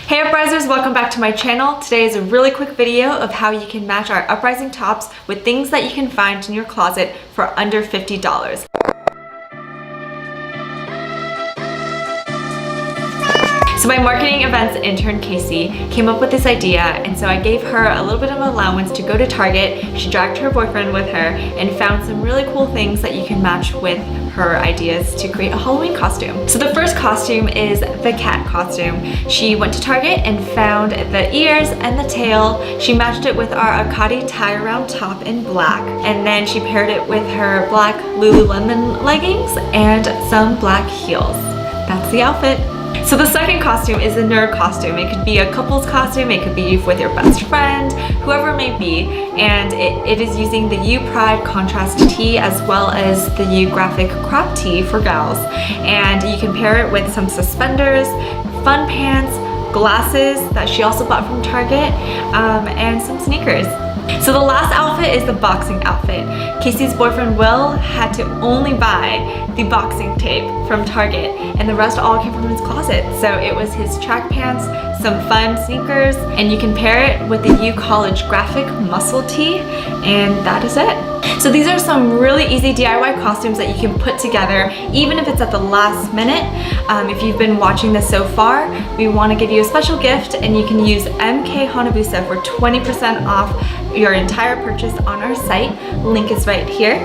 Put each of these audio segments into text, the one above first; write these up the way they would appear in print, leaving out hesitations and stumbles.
Hey Uprisers, welcome back to my channel. Today is a really quick video of how you can match our Uprising tops with things that you can find in your closet for under $50. So my marketing events intern, Casey, came up with this idea, and so I gave her a little bit of allowance to go to Target. She dragged her boyfriend with her and found some really cool things that you can match with her ideas to create a Halloween costume. So the first costume is the cat costume. She went to Target and found the ears and the tail. She matched it with our Akati tie-around top in black, and then she paired it with her black Lululemon leggings and some black heels. That's the outfit. So the second costume is a nerd costume. It could be a couple's costume, it could be with your best friend, whoever it may be, and it is using the U Pride contrast tee as well as the U graphic crop tee for gals. And you can pair it with some suspenders, fun pants, glasses that she also bought from Target, and some sneakers. So the last outfit is the boxing outfit. Casey's boyfriend Will had to only buy the boxing tape from Target, and the rest all came from his closet. So it was his track pants, some fun sneakers, and you can pair it with the U College graphic muscle tee, and that is it. So these are some really easy DIY costumes that you can put together, even if it's at the last minute. If you've been watching this so far, we want to give you a special gift, and you can use MK Hanabusa for 20% off your entire purchase on our site. Link is right here.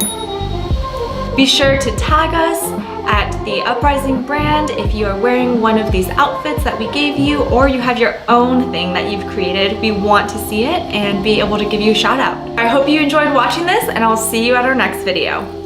Be sure to tag us at the Uprising brand if you are wearing one of these outfits that we gave you, or you have your own thing that you've created. We want to see it and be able to give you a shout out. I hope you enjoyed watching this, and I'll see you at our next video.